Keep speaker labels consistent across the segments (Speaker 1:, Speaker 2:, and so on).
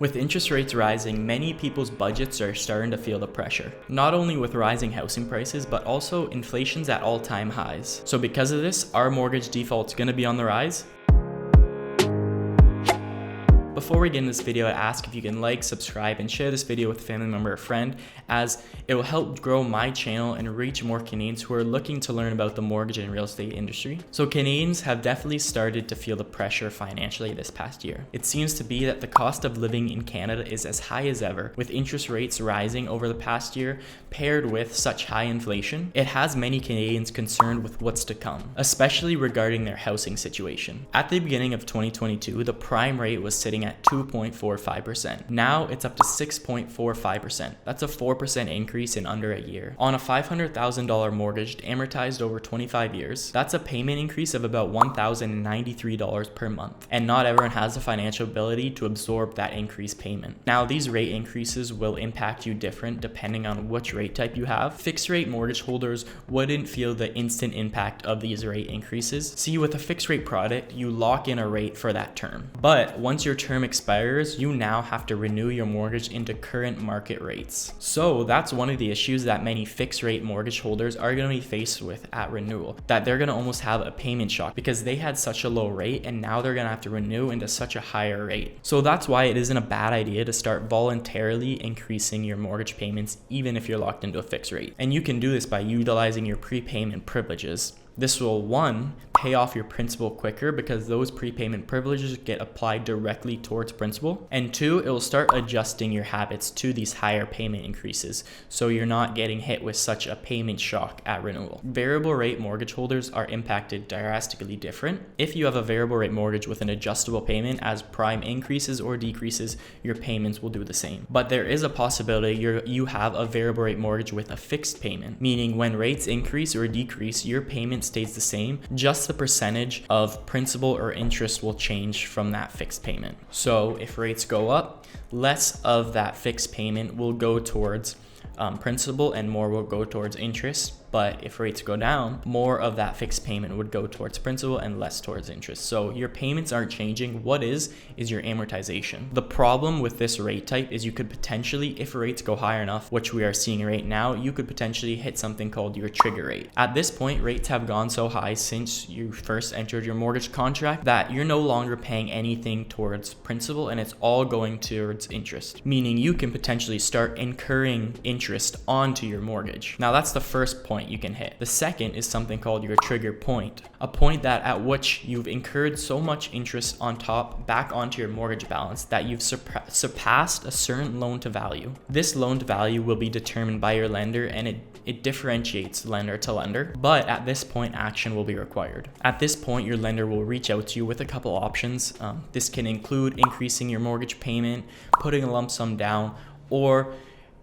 Speaker 1: With interest rates rising, many people's budgets are starting to feel the pressure. Not only with rising housing prices, but also inflation's at all-time highs. So because of this, are mortgage defaults going to be on the rise? Before we get into this video, I ask if you can like, subscribe, and share this video with a family member or friend, as it will help grow my channel and reach more Canadians who are looking to learn about the mortgage and real estate industry. So Canadians have definitely started to feel the pressure financially this past year. It seems to be that the cost of living in Canada is as high as ever, with interest rates rising over the past year, paired with such high inflation. It has many Canadians concerned with what's to come, especially regarding their housing situation. At the beginning of 2022, the prime rate was sitting at 2.45%. Now it's up to 6.45%. That's a 4% increase in under a year. On a $500,000 mortgage amortized over 25 years, that's a payment increase of about $1,093 per month. And not everyone has the financial ability to absorb that increased payment. Now, these rate increases will impact you different depending on which rate type you have. Fixed rate mortgage holders wouldn't feel the instant impact of these rate increases. See, with a fixed rate product, you lock in a rate for that term. But once your term expires, you now have to renew your mortgage into current market rates. So that's one of the issues that many fixed rate mortgage holders are going to be faced with at renewal, that they're going to almost have a payment shock because they had such a low rate and now they're going to have to renew into such a higher rate. So that's why it isn't a bad idea to start voluntarily increasing your mortgage payments even if you're locked into a fixed rate. And you can do this by utilizing your prepayment privileges. This will, one, pay off your principal quicker because those prepayment privileges get applied directly towards principal. And two, it will start adjusting your habits to these higher payment increases so you're not getting hit with such a payment shock at renewal. Variable rate mortgage holders are impacted drastically different. If you have a variable rate mortgage with an adjustable payment, as prime increases or decreases, your payments will do the same. But there is a possibility you have a variable rate mortgage with a fixed payment, meaning when rates increase or decrease, your payment stays the same, just the percentage of principal or interest will change from that fixed payment. So if rates go up, less of that fixed payment will go towards principal and more will go towards interest. But if rates go down, more of that fixed payment would go towards principal and less towards interest. So your payments aren't changing. What is your amortization. The problem with this rate type is you could potentially, if rates go higher enough, which we are seeing right now, you could potentially hit something called your trigger rate. At this point, rates have gone so high since you first entered your mortgage contract that you're no longer paying anything towards principal and it's all going towards interest, meaning you can potentially start incurring interest onto your mortgage. Now that's the first point you can hit. The second is something called your trigger point, a point that at which you've incurred so much interest on top back onto your mortgage balance that you've surpassed a certain loan to value. This loan to value will be determined by your lender and it differentiates lender to lender, but at this point action will be required. At this point, your lender will reach out to you with a couple options. This can include increasing your mortgage payment, putting a lump sum down, or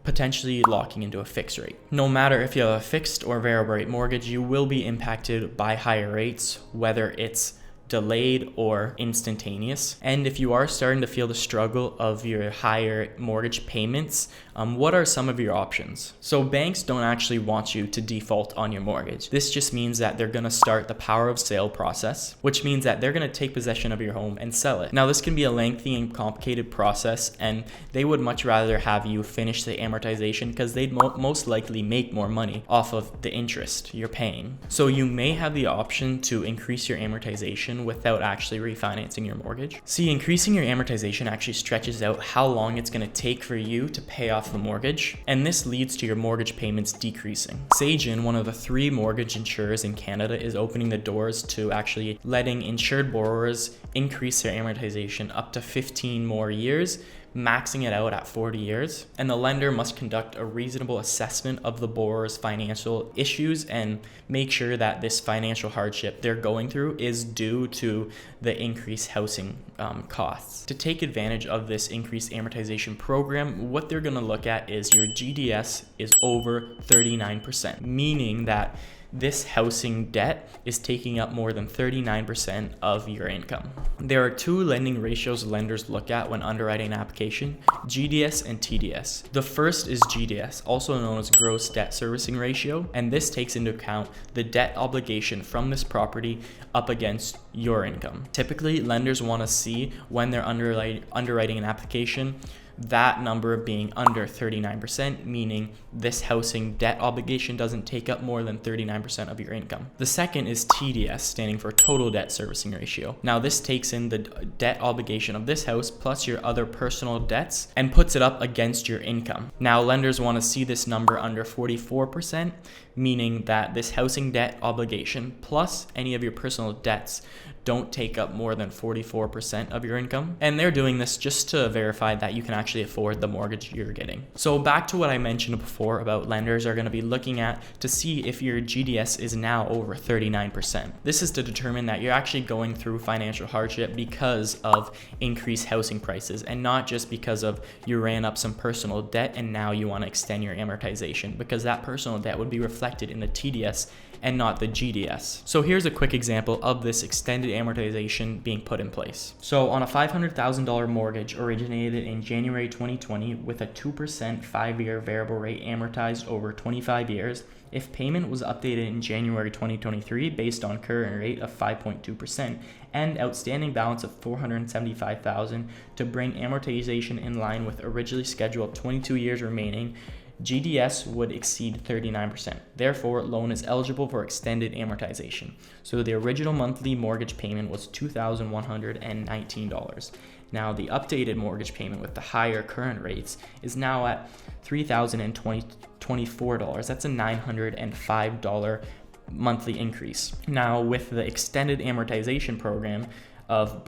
Speaker 1: potentially locking into a fixed rate. No matter if you have a fixed or variable rate mortgage, you will be impacted by higher rates, whether it's delayed or instantaneous. And if you are starting to feel the struggle of your higher mortgage payments, what are some of your options? So banks don't actually want you to default on your mortgage. This just means that they're going to start the power of sale process, which means that they're going to take possession of your home and sell it. Now, this can be a lengthy and complicated process, and they would much rather have you finish the amortization because they'd most likely make more money off of the interest you're paying. So you may have the option to increase your amortization without actually refinancing your mortgage. See, increasing your amortization actually stretches out how long it's going to take for you to pay off the mortgage, and this leads to your mortgage payments decreasing. Sagen, one of the 3 mortgage insurers in Canada, is opening the doors to actually letting insured borrowers increase their amortization up to 15 more years, maxing it out at 40 years. And the lender must conduct a reasonable assessment of the borrower's financial issues and make sure that this financial hardship they're going through is due to the increased housing costs. To take advantage of this increased amortization program, what they're going to look at is your GDS is over 39%, meaning that this housing debt is taking up more than 39% of your income. There are two lending ratios lenders look at when underwriting an application: GDS and TDS. The first is GDS, also known as gross debt servicing ratio, and this takes into account the debt obligation from this property up against your income. Typically, lenders want to see when they're underwriting an application that number being under 39%, meaning this housing debt obligation doesn't take up more than 39% of your income. The second is TDS, standing for total debt servicing ratio. Now this takes in the debt obligation of this house plus your other personal debts and puts it up against your income. Now lenders want to see this number under 44%, meaning that this housing debt obligation plus any of your personal debts don't take up more than 44% of your income. And they're doing this just to verify that you can actually afford the mortgage you're getting. So back to what I mentioned before about lenders are going to be looking at to see if your GDS is now over 39%. This is to determine that you're actually going through financial hardship because of increased housing prices and not just because of you ran up some personal debt and now you want to extend your amortization, because that personal debt would be reflected in the TDS and not the GDS. So here's a quick example of this extended amortization being put in place. So on a $500,000 mortgage originated in January 2020 with a 2% 5-year variable rate amortized over 25 years, if payment was updated in January 2023 based on current rate of 5.2% and outstanding balance of $475,000 to bring amortization in line with originally scheduled 22 years remaining, GDS would exceed 39%. Therefore, loan is eligible for extended amortization. So the original monthly mortgage payment was $2,119. Now the updated mortgage payment with the higher current rates is now at $3,024. That's a $905 monthly increase. Now with the extended amortization program of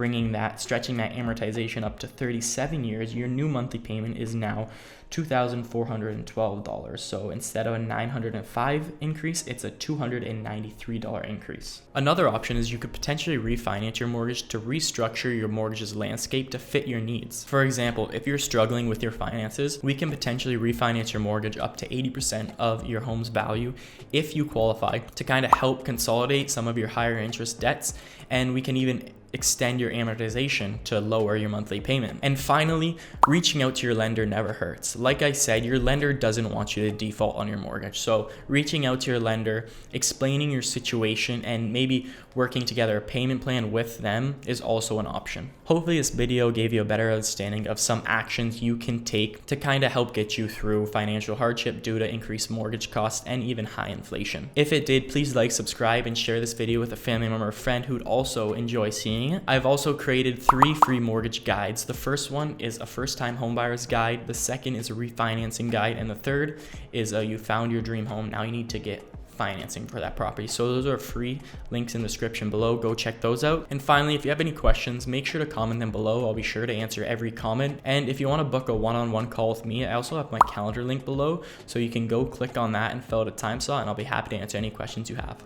Speaker 1: stretching that amortization up to 37 years, your new monthly payment is now $2,412. So instead of a $905 increase, it's a $293 increase. Another option is you could potentially refinance your mortgage to restructure your mortgage's landscape to fit your needs. For example, if you're struggling with your finances, we can potentially refinance your mortgage up to 80% of your home's value if you qualify, to kind of help consolidate some of your higher interest debts, and we can even extend your amortization to lower your monthly payment. And finally, reaching out to your lender never hurts. Like I said, your lender doesn't want you to default on your mortgage. So reaching out to your lender, explaining your situation, and maybe working together a payment plan with them is also an option. Hopefully this video gave you a better understanding of some actions you can take to kind of help get you through financial hardship due to increased mortgage costs and even high inflation. If it did, please like, subscribe, and share this video with a family member or friend who'd also enjoy seeing it. I've also created 3 free mortgage guides. The first one is a first-time homebuyer's guide, the second is a refinancing guide, and the third is you found your dream home, now you need to get financing for that property. So those are free, links in the description below. Go check those out. And finally, if you have any questions, make sure to comment them below. I'll be sure to answer every comment. And if you want to book a one-on-one call with me, I also have my calendar link below, so you can go click on that and fill out a time slot, and I'll be happy to answer any questions you have.